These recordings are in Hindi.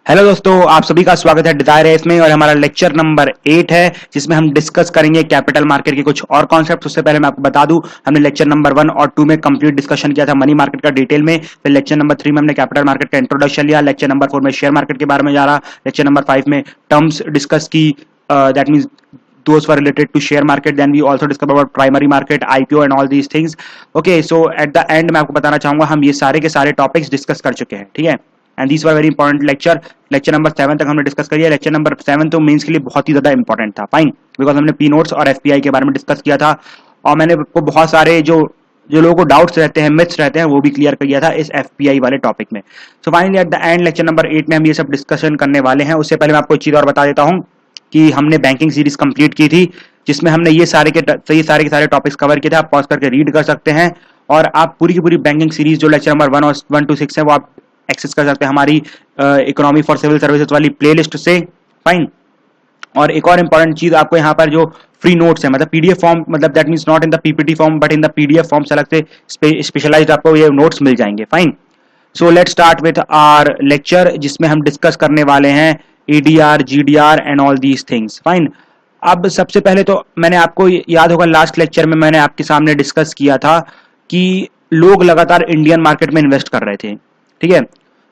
हेलो दोस्तों, आप सभी का स्वागत है डिजायर है इसमें। और हमारा लेक्चर नंबर 8 है जिसमें हम डिस्कस करेंगे कैपिटल मार्केट के कुछ और कॉन्सेप्ट। उससे पहले मैं आपको बता दूं, हमने लेक्चर नंबर 1 और 2 में कंप्लीट डिस्कशन किया था मनी मार्केट का डिटेल में। फिर लेक्चर नंबर 3 में हमने कैपिटल मार्केट का इंट्रोडक्शन लिया। लेक्चर नंबर 4 में शेयर मार्केट के बारे में जा रहा। लेक्चर नंबर 5 में टर्म्स डिस्कस की, that means those were related to share market. Then we also discussed about primary market, IPO and all these things. Okay, so at the end मैं आपको बताना चाहूंगा हम ये सारे के सारे टॉपिक्स डिस्कस कर चुके हैं, ठीक है। And these were very important lecture number 7 तक हमने डिस्कस करिए। लेक्चर नंबर 7 तो मेंस के लिए बहुत ही ज्यादा इंपॉर्टेंट था, फाइन, बिकॉज हमने पी नोट्स और एफपीआई के बारे में डिस्कस किया था। और मैंने आपको बहुत सारे जो जो लोगों को डाउट्स रहते हैं, मिथ्स रहते हैं, वो भी क्लियर कर दिया था इस एफपीआई वाले टॉपिक में। सो finally at the and lecture number 8 में हम ये सब डिस्कशन करने वाले हैं। उससे पहले मैं आपको एक चीज और बता देता हूँ कि हमने बैंकिंग सीरीज कंप्लीट की थी जिसमें हमने ये सारे के सारे टॉपिक्स कवर किए थे। आप पॉज करके रीड कर सकते हैं और आप पूरी की पूरी बैंकिंग सीरीज जो लेक्चर नंबर 1 और 1 to 6 है वो आप एक्सेस कर सकते हैं हमारी इकोनॉमी फॉर सिविल सर्विसेज वाली प्लेलिस्ट से, फाइन। और एक और इंपॉर्टेंट चीज, आपको यहाँ पर जो फ्री नोट्स है, मतलब पीडीएफ फॉर्म, मतलब that means not in the PPT form but in the PDF form से अलग से स्पेशलाइज्ड आपको ये नोट्स मिल जाएंगे, fine. So let's start with our lecture जिसमें हम डिस्कस करने वाले हैं ADR, GDR and all these things, fine. अब सबसे पहले तो मैंने आपको याद होगा लास्ट लेक्चर में मैंने आपके सामने डिस्कस किया था कि लोग लगातार इंडियन मार्केट में इन्वेस्ट कर रहे थे, ठीक है।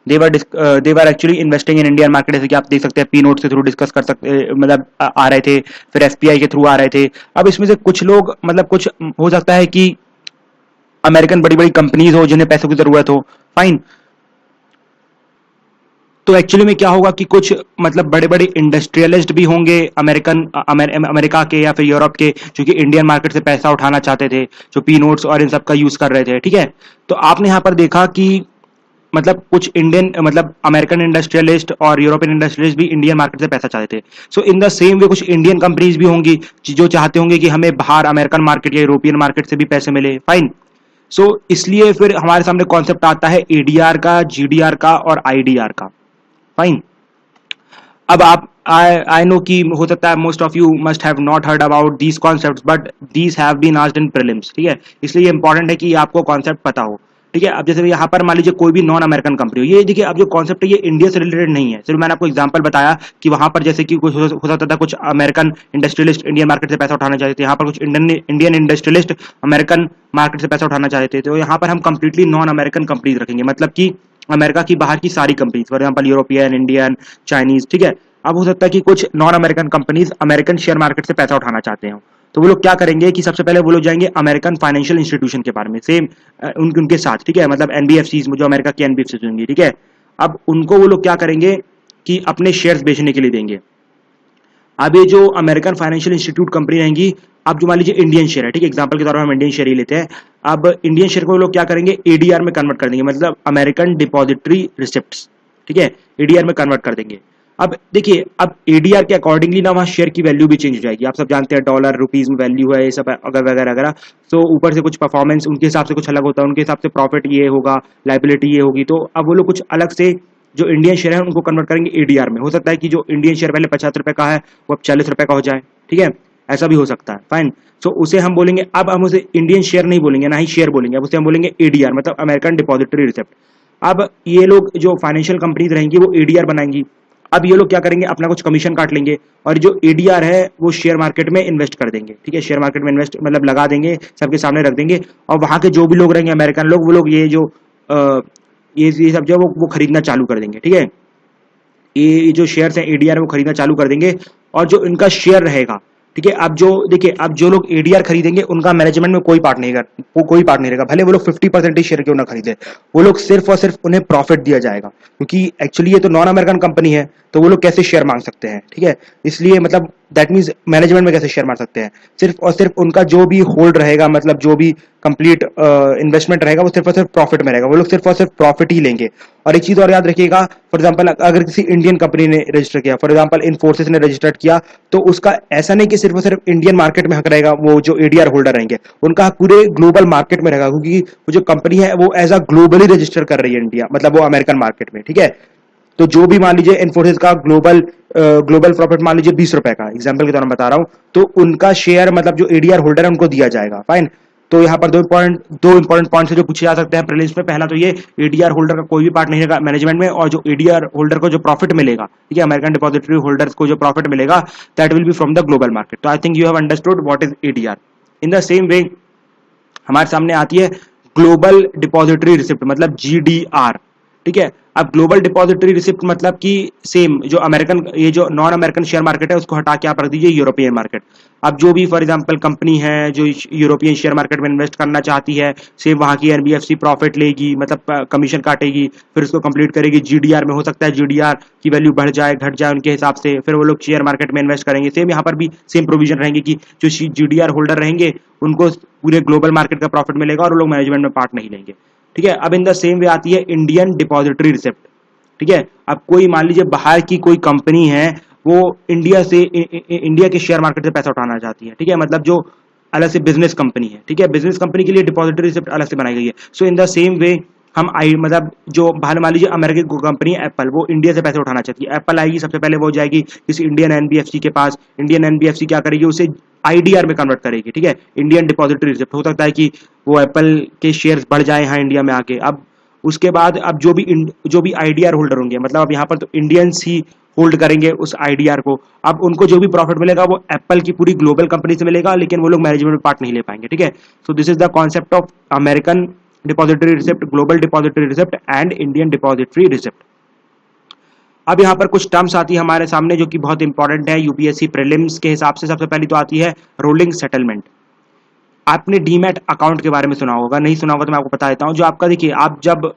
They're actually investing in Indian market, जैसे कि आप देख सकते हैं पी नोट के थ्रू डिस्कस कर सकते, मतलब आ रहे थे, फिर एफपीआई के थ्रू आ रहे थे। अब इसमें से कुछ लोग, मतलब कुछ हो सकता है कि अमेरिकन बड़ी बड़ी कंपनीज हो जिन्हें पैसों की जरूरत हो, फाइन। तो एक्चुअली में क्या होगा कि कुछ मतलब बड़े बड़े इंडस्ट्रियलिस्ट भी होंगे अमेरिका के या फिर यूरोप के, जो कि इंडियन मार्केट से पैसा उठाना चाहते थे, जो पी नोट्स और इन सब का यूज कर रहे थे, ठीक है। तो आपने यहां पर देखा कि मतलब कुछ इंडियन, मतलब अमेरिकन इंडस्ट्रियलिस्ट और यूरोपियन इंडस्ट्रियलिस्ट भी इंडियन मार्केट से पैसा चाहते थे। सो इन द सेम वे कुछ इंडियन कंपनीज भी होंगी जो चाहते होंगे कि हमें बाहर अमेरिकन मार्केट या यूरोपियन मार्केट से भी पैसे मिले, फाइन। सो इसलिए फिर हमारे सामने कॉन्सेप्ट आता है एडीआर का, जीडीआर का और आईडीआर का, फाइन। अब आप आई नो कि हो सकता है most of you must have not heard about these concepts but these have been asked in prelims, ठीक है। इसलिए इंपॉर्टेंट है कि आपको कॉन्सेप्ट पता हो, ठीक है। अब जैसे यहाँ पर मान लीजिए कोई भी नॉन अमेरिकन कंपनी हो, ये देखिए अब जो कॉन्सेप्ट है ये इंडिया से रिलेटेड नहीं है। सिर्फ मैंने आपको एग्जांपल बताया कि वहां पर जैसे कि कुछ हो सकता था कुछ अमेरिकन इंडस्ट्रियलिस्ट इंडियन मार्केट से पैसा उठाना चाहते थे, यहाँ पर कुछ इंडियन इंडस्ट्रियलिस्ट अमेरिकन मार्केट से पैसा उठाना चाहते थे। तो यहाँ पर हम कंप्लीटली नॉन अमेरिकन कंपनीज रखेंगे, मतलब कि अमेरिका की बाहर की सारी companies, for example European, Indian, Chinese, ठीक है। अब हो सकता है कि कुछ non American companies American share market से पैसा उठाना चाहते हो, तो वो लोग क्या करेंगे कि सबसे पहले वो लोग जाएंगे अमेरिकन फाइनेंशियल इंस्टीट्यूशन के बारे में, सेम उनके साथ, ठीक है, मतलब एनबीएफसी, जो अमेरिका की एनबीएफसी होंगी, ठीक है। अब उनको वो लोग क्या करेंगे कि अपने शेयर्स बेचने के लिए देंगे। अब ये जो अमेरिकन फाइनेंशियल इंस्टीट्यूट कंपनी रहेंगी, अब जो मान लीजिए इंडियन शेयर है, ठीक है, एग्जांपल के तौर पर हम इंडियन शेयर ही लेते हैं। अब इंडियन शेयर को लोग क्या करेंगे, एडीआर में कन्वर्ट कर देंगे, मतलब अमेरिकन डिपॉजिटरी रिसिप्ट्स, ठीक है, एडीआर में कन्वर्ट कर देंगे। अब देखिए, अब एडीआर के अकॉर्डिंगली ना वहां शेयर की वैल्यू भी चेंज हो जाएगी। आप सब जानते हैं डॉलर रुपीज में वैल्यू है, ये सब अगर वगैरह वगैरह। तो ऊपर से कुछ परफॉर्मेंस उनके हिसाब से कुछ अलग होता है, उनके हिसाब से प्रॉफिट ये होगा, लाइबिलिटी ये होगी। तो अब वो लोग कुछ अलग से जो इंडियन शेयर है उनको कन्वर्ट करेंगे एडीआर में। हो सकता है कि जो इंडियन शेयर पहले 75 रुपए का है वो अब 40 रुपए का हो जाए, ठीक है, ऐसा भी हो सकता है, फाइन। सो उसे हम बोलेंगे, अब हम उसे इंडियन शेयर नहीं बोलेंगे, ना ही शेयर बोलेंगे, अब उसे हम बोलेंगे एडीआर, मतलब अमेरिकन डिपॉजिटरी रिसिप्ट। अब ये लोग जो फाइनेंशियल कंपनीज रहेंगी वो एडीआर बनाएंगी। अब ये लोग क्या करेंगे, अपना कुछ कमीशन काट लेंगे और जो एडीआर है वो शेयर मार्केट में इन्वेस्ट कर देंगे, ठीक है, शेयर मार्केट में इन्वेस्ट मतलब लगा देंगे, सबके सामने रख देंगे। और वहां के जो भी लोग रहेंगे अमेरिकन लोग, वो लोग ये जो ये सब जो वो खरीदना चालू कर देंगे, ठीक है। ये जो शेयर्स हैं एडीआर वो खरीदना चालू कर देंगे और जो इनका शेयर रहेगा, ठीक है। अब जो देखिए, अब जो लोग एडीआर खरीदेंगे उनका मैनेजमेंट में कोई पार्ट नहीं रहेगा, भले वो लोग 50% शेयर क्यों ना खरीदे, वो लोग सिर्फ और सिर्फ उन्हें प्रॉफिट दिया जाएगा, क्योंकि एक्चुअली ये तो नॉन अमेरिकन कंपनी है, तो वो लोग कैसे शेयर मांग सकते हैं, ठीक है। इसलिए मतलब दैट मीन्स मैनेजमेंट में कैसे शेयर मार सकते हैं, सिर्फ और सिर्फ उनका जो भी होल्ड रहेगा, मतलब जो भी कंप्लीट इन्वेस्टमेंट रहेगा वो सिर्फ और सिर्फ प्रॉफिट में रहेगा, वो लोग सिर्फ और सिर्फ प्रॉफिट ही लेंगे। और एक चीज और याद रखिएगा, फॉर एग्जांपल अगर किसी इंडियन कंपनी ने रजिस्टर किया, फॉर एग्जांपल इन्फोसिस ने रजिस्टर्ड किया, तो उसका ऐसा नहीं कि सिर्फ और सिर्फ इंडियन मार्केट में हक रहेगा, वो जो एडीआर होल्डर रहेंगे उनका हक पूरे ग्लोबल मार्केट में रहेगा, क्योंकि वो जो कंपनी है वो एज अ ग्लोबली रजिस्टर कर रही है इंडिया, मतलब वो अमेरिकन मार्केट में, ठीक है। तो जो भी मान लीजिए इन्फोसिस का ग्लोबल प्रॉफिट मान लीजिए 20 रुपए का, एग्जांपल के तौर पर बता रहा हूं, तो उनका शेयर मतलब जो एडीआर होल्डर है उनको दिया जाएगा, फाइन। तो यहाँ पर दो इंपॉर्टेंट पॉइंट्स जो पूछे जा सकते हैं प्रीलिम्स में। पहला तो ये एडीआर होल्डर का कोई भी पार्ट नहीं रहेगा मैनेजमेंट में, और जो एडीआर होल्डर को जो प्रॉफिट मिलेगा, ठीक है, अमेरिकन डिपॉजिटरी होल्डर्स को जो प्रॉफिट मिलेगा, that will be from the global market. तो I think you have understood what is ADR. In the same way हमारे सामने आती है ग्लोबल डिपॉजिटरी रिसिप्ट, मतलब जीडीआर, ठीक है। अब ग्लोबल डिपॉजिटरी रिसिप्ट मतलब कि सेम जो अमेरिकन, ये जो नॉन अमेरिकन शेयर मार्केट है उसको हटा के आप रख दीजिए यूरोपियन मार्केट। अब जो भी फॉर एग्जांपल कंपनी है जो यूरोपियन शेयर मार्केट में इन्वेस्ट करना चाहती है, सेम वहां की एनबीएफसी प्रॉफिट लेगी, मतलब कमीशन काटेगी, फिर उसको कंप्लीट करेगी जीडीआर में। हो सकता है जीडीआर की वैल्यू बढ़ जाए घट जाए उनके हिसाब से, फिर वो लोग शेयर मार्केट में इन्वेस्ट करेंगे। सेम यहाँ पर भी सेम प्रोविजन रहेंगे कि जो जीडीआर होल्डर रहेंगे उनको पूरे ग्लोबल मार्केट का प्रॉफिट मिलेगा और वो लोग मैनेजमेंट में पार्ट नहीं लेंगे, ठीक है। अब इन द सेम वे आती है इंडियन डिपॉजिटरी रिसिप्ट, ठीक है। अब कोई मान लीजिए बाहर की कोई कंपनी है, वो इंडिया से इंडिया के शेयर मार्केट से पैसा उठाना चाहती है, ठीक है, मतलब जो अलग से बिजनेस कंपनी है, ठीक है, बिजनेस कंपनी के लिए डिपॉजिटरी रिसिप्ट अलग से बनाई गई है। सो इन द सेम वे हम मतलब जो बाहर मान लीजिए अमेरिकन कंपनी है एप्पल, वो इंडिया से पैसे उठाना चाहती है, एप्पल आएगी सबसे पहले वो जाएगी किसी इंडियन एनबीएफसी के पास, इंडियन एनबीएफसी क्या करेगी, उसे आईडीआर में कन्वर्ट करेगी, ठीक है, इंडियन डिपॉजिटरी रिसिप्ट। हो सकता है कि वो एप्पल के शेयर्स बढ़ जाए यहाँ इंडिया में आके। अब उसके बाद अब जो भी आईडीआर होल्डर होंगे, मतलब अब यहाँ पर तो इंडियंस ही होल्ड करेंगे उस आईडीआर को, अब उनको जो भी प्रॉफिट मिलेगा वो एप्पल की पूरी ग्लोबल कंपनी से मिलेगा, लेकिन वो लोग मैनेजमेंट में पार्ट नहीं ले पाएंगे, ठीक है। So this is the concept of American depository receipt, global depository receipt and Indian depository receipt. अब यहाँ पर कुछ टर्म्स आती है हमारे सामने जो कि बहुत इंपॉर्टेंट है यूपीएससी प्रीलिम्स के हिसाब से। सबसे पहली तो आती है रोलिंग सेटलमेंट। आपने डीमैट अकाउंट के बारे में सुना होगा, नहीं सुना होगा तो मैं आपको बता देता हूँ। जो आपका देखिए, आप जब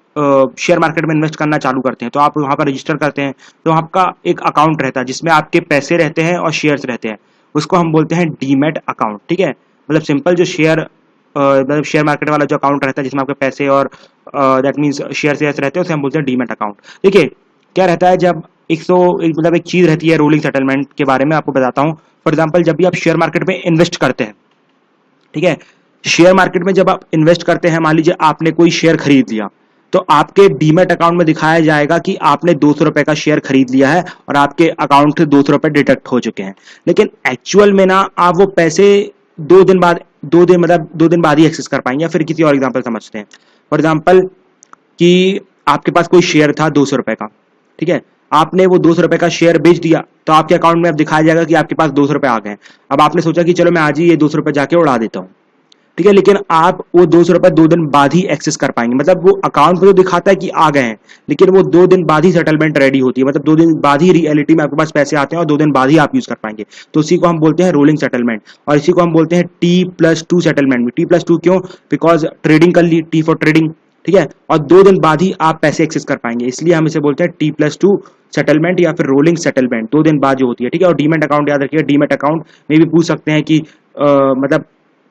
शेयर मार्केट में इन्वेस्ट करना चालू करते हैं तो आप वहाँ पर रजिस्टर करते हैं, तो आपका एक अकाउंट रहता है जिसमें आपके पैसे रहते हैं और शेयर्स रहते हैं, उसको हम बोलते हैं डीमैट अकाउंट, ठीक है। मतलब सिंपल जो मतलब शेयर मार्केट वाला जो अकाउंट रहता है जिसमें आपके पैसे और दैट मीन्स शेयर्स रहते हैं, उसे हम बोलते हैं डीमैट अकाउंट। देखिए क्या रहता है, जब मतलब एक चीज रहती है रोलिंग सेटलमेंट के बारे में आपको बताता हूँ। फॉर एग्जाम्पल जब भी आप शेयर मार्केट में इन्वेस्ट करते हैं, ठीक है, शेयर मार्केट में जब आप इन्वेस्ट करते हैं, मान लीजिए आपने कोई शेयर खरीद लिया, तो आपके डीमैट अकाउंट में दिखाया जाएगा कि आपने 200 रुपए का शेयर खरीद लिया है और आपके अकाउंट से 200 रुपए डिडक्ट हो चुके हैं। लेकिन एक्चुअल में ना आप वो पैसे 2 दिन बाद ही एक्सेस कर पाएंगे। या फिर किसी और एग्जाम्पल समझते हैं। फॉर एग्जाम्पल कि आपके पास कोई शेयर था 200 रुपए का, ठीक है, आपने वो 200 रुपए का शेयर बेच दिया, तो आपके अकाउंट में अब दिखाया जाएगा कि आपके पास 200 रुपए आ गए। अब आपने सोचा कि चलो मैं आज ही ये 200 रुपए जाके उड़ा देता हूँ, ठीक है, लेकिन आप वो 200 रुपए 2 दिन बाद ही एक्सेस कर पाएंगे। मतलब वो अकाउंट पे तो दिखाता है कि आ गए हैं, लेकिन वो 2 दिन बाद ही सेटलमेंट रेडी होती है, मतलब 2 दिन बाद ही रियलिटी में आपके पास पैसे आते हैं और 2 दिन बाद ही आप यूज कर पाएंगे। तो उसी को हम बोलते हैं रोलिंग सेटलमेंट, और इसी को हम बोलते हैं T+2 सेटलमेंट भी। T+2 क्यों? बिकॉज ट्रेडिंग कर ली, T फॉर ट्रेडिंग, ठीक है, और 2 दिन बाद ही आप पैसे एक्सेस कर पाएंगे, इसलिए हम इसे बोलते हैं T+2 सेटलमेंट या फिर रोलिंग सेटलमेंट, 2 दिन बाद जो होती है, ठीक है। और डीमैट अकाउंट याद रखिएगा, डीमैट अकाउंट में भी पूछ सकते हैं कि मतलब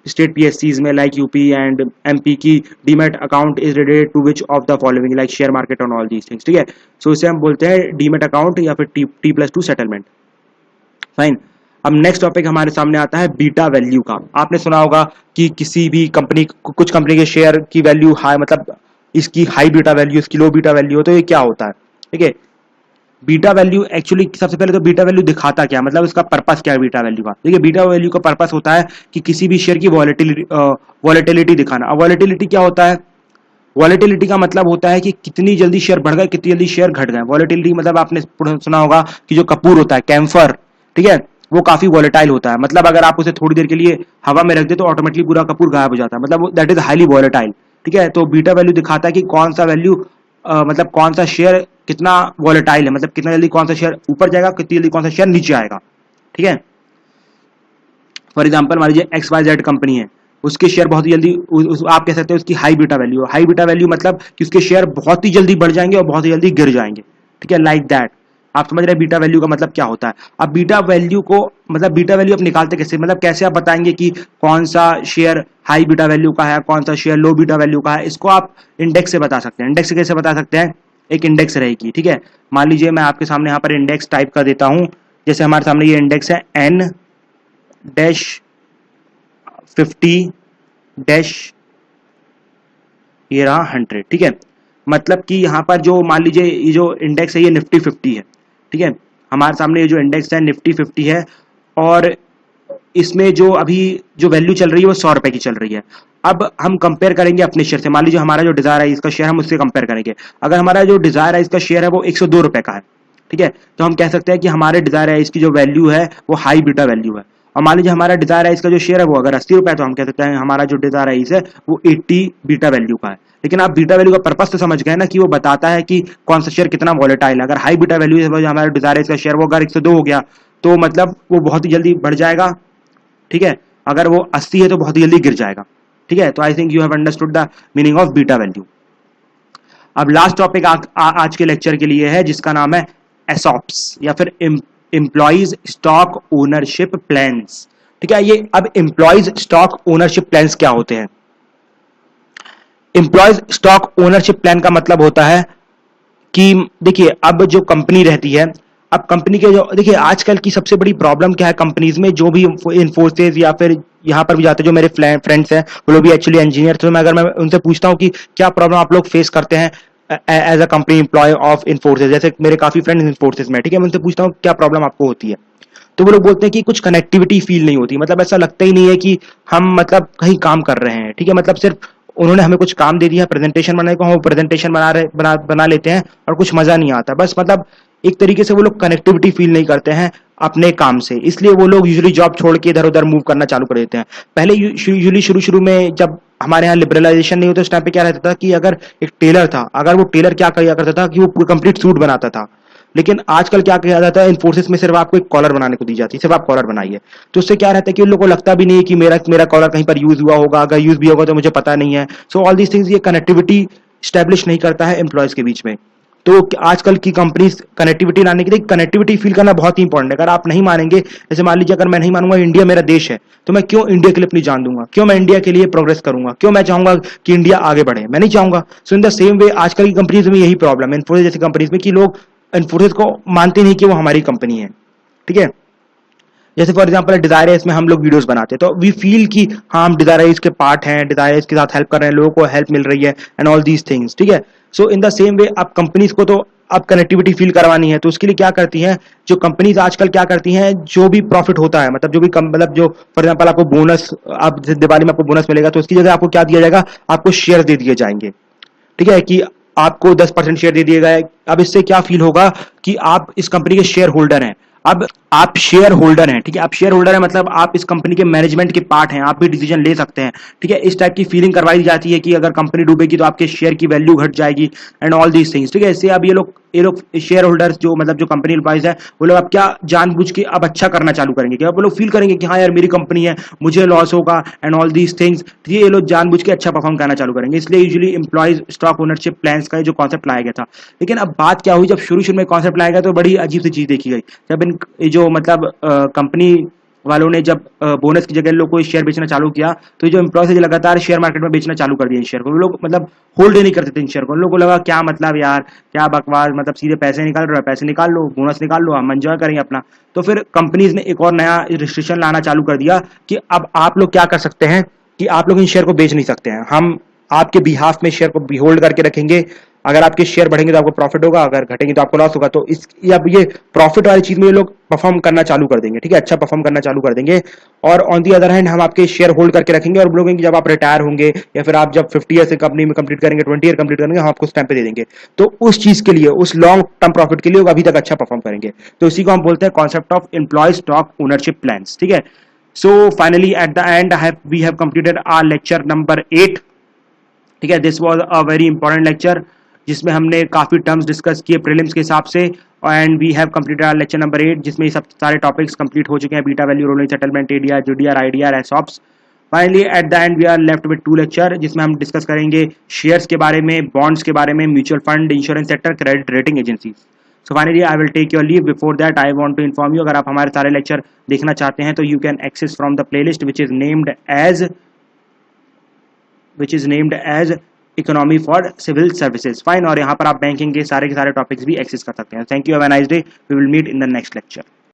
स्टेट पीएससीज में लाइक यूपी एंड एमपी की demat account is related to which of the following, like share market on all these things, ठीक है। सो इसे हम बोलते हैं डीमैट अकाउंट या फिर T+2 सेटलमेंट। फाइन। अब नेक्स्ट टॉपिक हमारे सामने आता है बीटा वैल्यू का। आपने सुना होगा कि किसी भी कंपनी, कुछ कंपनी के शेयर की वैल्यू हाई, मतलब इसकी हाई बीटा वैल्यू, इसकी लो बीटा वैल्यू हो, तो ये क्या होता है, ठीक है। बीटा वैल्यू एक्चुअली सबसे पहले तो बीटा वैल्यू दिखाता क्या, मतलब इसका पर्पस क्या है बीटा वैल्यू का। देखिए बीटा वैल्यू का पर्पस होता है कि किसी भी शेयर की वॉलेटिलिटी दिखाना। अब वॉलेटिलिटी क्या होता है? वॉलेटिलिटी का मतलब होता है कि कितनी जल्दी शेयर बढ़ गए, कितनी जल्दी शेयर घट गए। वॉलेटिलिटी मतलब आपने सुना होगा कि जो कपूर होता है, कैम्फर, ठीक है, वो काफी वॉलेटाइल होता है। मतलब अगर आप उसे थोड़ी देर के लिए हवा में रख दे तो ऑटोमेटिकली पूरा कपूर गायब हो जाता है, मतलब दैट इज हाईली वॉलेटाइल, ठीक है। तो बीटा वैल्यू दिखाता है कि कौन सा वैल्यू मतलब कौन सा शेयर कितना वॉलेटाइल है, मतलब कितना जल्दी कौन सा शेयर ऊपर जाएगा, कितनी जल्दी कौन सा शेयर नीचे आएगा, ठीक है। फॉर एग्जांपल मान लीजिए XYZ कंपनी है, उसके शेयर बहुत ही जल्दी आप कह सकते हैं उसकी high beta value. High beta value मतलब कि उसके शेयर बहुत ही जल्दी बढ़ जाएंगे और बहुत ही जल्दी गिर जाएंगे, ठीक है, लाइक दैट। आप समझ रहे हैं बीटा वैल्यू का मतलब क्या होता है। अब बीटा वैल्यू को, मतलब बीटा वैल्यू आप निकालते कैसे, मतलब कैसे आप बताएंगे कि कौन सा शेयर हाई बीटा वैल्यू का है, कौन सा शेयर लो बीटा वैल्यू का है। इसको आप इंडेक्स से बता सकते हैं। इंडेक्स से कैसे बता सकते हैं? एक इंडेक्स रहेगी, ठीक है। मान लीजिए मैं आपके सामने यहाँ पर इंडेक्स टाइप कर देता हूं। जैसे हमारे सामने ये इंडेक्स है N-50 ये रहा 100, ठीक है। मतलब कि यहाँ पर जो मान लीजिए ये जो इंडेक्स है ये निफ्टी 50 है, ठीक है। हमारे सामने ये जो इंडेक्स है निफ्टी 50 है, और इसमें जो अभी जो वैल्यू चल रही है वो 100 रुपए की चल रही है। अब हम कंपेयर करेंगे अपने शेयर से, मान लीजिए हमारा जो डिजायर है इसका शेयर, हम उससे कंपेयर करेंगे। अगर हमारा जो डिजायर है इसका शेयर है वो 102 रुपए का है, ठीक है, तो हम कह सकते हैं कि हमारे डिजायर है इसकी जो वैल्यू है वो हाई बीटा वैल्यू है। और मान लीजिए हमारा डिजायर है इसका जो शेयर है वो अगर 80 रुपए है, तो हम कह सकते हैं हमारा जो डिजायर है इसे वो 80 बीटा वैल्यू का है। लेकिन आप बीटा वैल्यू का पर्पस तो समझ गए ना, कि वो बताता है कि कौन सा शेयर कितना वॉलेटाइल है। अगर हाई बीटा वैल्यू है हमारा डिजायर है इसका शेयर वो अगर 102 हो गया तो मतलब वो बहुत ही जल्दी बढ़ जाएगा, ठीक है। अगर वो 80 है तो बहुत ही जल्दी गिर जाएगा, ठीक है। तो I think you have understood the meaning of beta value. अब लास्ट टॉपिक आज के लेक्चर के लिए है जिसका नाम है एसॉप्स या फिर एम्प्लॉइज स्टॉक ओनरशिप प्लान्स, ठीक है। ये अब एम्प्लॉइज स्टॉक ओनरशिप प्लान्स क्या होते हैं? एम्प्लॉइज स्टॉक ओनरशिप प्लान का मतलब होता है कि देखिए अब जो कंपनी रहती है, अब कंपनी के जो देखिए आजकल की सबसे बड़ी प्रॉब्लम क्या है कंपनीज में, जो भी इन्फोसिस या फिर यहाँ पर भी जाते हैं जो मेरे फ्रेंड्स हैं वो लोग भी एक्चुअली इंजीनियर, तो मैं उनसे पूछता हूँ कि क्या प्रॉब्लम आप लोग फेस करते हैं as a company employ of Infosys, जैसे मेरे काफी फ्रेंड्स इन्फोसिस में, ठीक है। मैं उनसे पूछता हूँ क्या प्रॉब्लम आपको होती है, तो वो लोग बोलते हैं कि कुछ कनेक्टिविटी फील नहीं होती, मतलब ऐसा लगता ही नहीं है कि हम मतलब कहीं काम कर रहे हैं, ठीक है। मतलब सिर्फ उन्होंने हमें कुछ काम दे दिया प्रेजेंटेशन बनाने को, हम प्रेजेंटेशन बना लेते हैं और कुछ मजा नहीं आता, बस मतलब एक तरीके से वो लोग कनेक्टिविटी फील नहीं करते हैं अपने काम से, इसलिए वो लोग यूजुअली जॉब छोड़ के इधर उधर मूव करना चालू कर देते हैं। पहले यूजुअली शुरू में जब हमारे यहाँ लिबरलाइजेशन नहीं होता उस टाइम पे क्या रहता था कि अगर एक टेलर था, अगर वो टेलर क्या किया करता था कि वो कंप्लीट सूट बनाता था, लेकिन आजकल क्या किया जाता है इन्फोसिस में सिर्फ आपको एक कॉलर बनाने को दी जाती है, सिर्फ आप कॉलर बनाइए। तो उससे क्या रहता है कि उन लोगों को लगता भी नहीं है कि मेरा कॉलर कहीं पर यूज हुआ होगा, अगर यूज भी होगा तो मुझे पता नहीं है। सो ऑल दीज थिंग्स, ये कनेक्टिविटी स्टैब्लिश नहीं करता है एम्प्लॉयज के बीच में। तो आजकल की कंपनीज कनेक्टिविटी लाने के लिए, कनेक्टिविटी फील करना बहुत ही इंपॉर्टेंट है। अगर आप नहीं मानेंगे, जैसे मान लीजिए अगर मैं नहीं मानूंगा इंडिया मेरा देश है, तो मैं क्यों इंडिया के लिए अपनी जान दूंगा, क्यों मैं इंडिया के लिए प्रोग्रेस करूंगा, क्यों मैं चाहूंगा कि इंडिया आगे बढ़े, मैं नहीं चाहूंगा। सो इन द सेम वे आजकल की कंपनीज में यही प्रॉब्लम है, इन्फोसिस जैसी कंपनीज में, कि लोग इन्फोसिस को मानते नहीं कि वो हमारी कंपनी है, ठीक है। जैसे फॉर एग्जांपल डिजायर इसमें हम लोग वीडियोस बनाते हैं, तो वी फील कि हाँ हम डिजायर इसके पार्ट हैं, डिजायर इसके साथ हेल्प कर रहे हैं, लोगों को हेल्प मिल रही है एंड ऑल दीज थिंग्स, ठीक है। सो इन द सेम वे अब कंपनीज को तो अब कनेक्टिविटी फील करवानी है, तो उसके लिए क्या करती हैं जो कंपनीज आजकल, क्या करती हैं, जो भी प्रॉफिट होता है, मतलब जो भी मतलब जो फॉर एग्जांपल आपको बोनस, अब दिवाली में आपको बोनस मिलेगा तो उसकी जगह आपको क्या दिया जाएगा, आपको शेयर दे दिए जाएंगे, ठीक है, कि आपको 10% शेयर दे दिए गए। अब इससे क्या फील होगा कि आप इस कंपनी के शेयर होल्डर हैं। अब आप शेयर होल्डर हैं, ठीक है, आप शेयर होल्डर हैं मतलब आप इस कंपनी के मैनेजमेंट के पार्ट हैं, आप भी डिसीजन ले सकते हैं, ठीक है। इस टाइप की फीलिंग करवाई जाती है कि अगर कंपनी डूबेगी तो आपके शेयर की वैल्यू घट जाएगी एंड ऑल दीज थिंग्स, ठीक है। इससे अब ये लोग शेयर होल्डर्स जो मतलब जो कंपनी एम्प्लॉइज है, वो लोग अब क्या जानबूझ के अब अच्छा करना चालू करेंगे, कि अब वो लोग फील करेंगे कि हाँ यार मेरी कंपनी है, मुझे लॉस होगा एंड ऑल दीज थिंग्स, ये लोग जानबूझ के अच्छा परफॉर्म करना चालू करेंगे। इसलिए usually employees stock ownership plans का जो कॉन्सेप्ट लाया गया था। लेकिन अब बात क्या हुई, जब शुरू में कॉन्सेप्ट लाया गया तो बड़ी अजीब सी चीज देखी गई, जब इन जो मतलब कंपनी वालों ने जब बोनस की जगह लोगों को शेयर बेचना चालू किया, तो जो एम्प्लॉयज है लगातार शेयर मार्केट में बेचना चालू कर दिया इन शेयर को। लोग मतलब होल्ड ही नहीं करते थे इन शेयर को, उन लोगों को लगा क्या मतलब यार, क्या बकवास, मतलब सीधे पैसे निकाल रहे हो, पैसे निकाल लो, बोनस निकाल लो, हम एंजॉय करेंगे अपना। तो फिर कंपनीज ने एक और नया रिस्ट्रिक्शन लाना चालू कर दिया कि अब आप लोग क्या कर सकते हैं कि आप लोग इन शेयर को बेच नहीं सकते हैं, हम आपके बिहाफ में शेयर को होल्ड करके रखेंगे। अगर आपके शेयर बढ़ेंगे तो आपको प्रॉफिट होगा, अगर घटेंगे तो आपको लॉस होगा। तो इस अब ये प्रॉफिट वाली चीज में ये लोग परफॉर्म करना चालू कर देंगे, ठीक है, अच्छा परफॉर्म करना चालू कर देंगे। और ऑन दी अदर हैंड हम आपके शेयर होल्ड करके रखेंगे और बोलेंगे जब आप रिटायर होंगे या फिर आप जब 50 ईयर से कंपनी में कंप्लीट करेंगे, 20 ईयर कंप्लीट करेंगे, हम आपको उस टाइम पे दे देंगे। तो उस चीज के लिए, उस लॉन्ग टर्म प्रॉफिट के लिए अभी तक अच्छा परफॉर्म करेंगे। तो इसी को हम बोलते हैं concept of employ stock ownership plans, ठीक है। So finally at the end we have completed our lecture number 8, ठीक है। This was a very important lecture जिसमें हमने काफी टर्म्स डिस्कस किए प्रीलिम्स के हिसाब से, and we have completed our lecture number 8 जिसमें ये सब सारे टॉपिक्स कंप्लीट हो चुके हैं, beta value, rolling settlement, ADR, GDR, IDR, ESOPs. Finally at the end we are left with 2 lecture जिसमें हम डिस्कस करेंगे शेयर्स के बारे में, बॉन्ड्स के बारे में, mutual fund, insurance sector, credit rating agencies. So finally I will take your leave. Before that I want to inform you, अगर आप हमारे सारे लेक्चर देखना चाहते हैं तो you can access from the playlist which is named as economy for civil services, fine. और यहाँ पर आप बैंकिंग के सारे टॉपिक्स भी एक्सेस कर सकते हैं। Thank you, have a nice day, we will meet in the next lecture.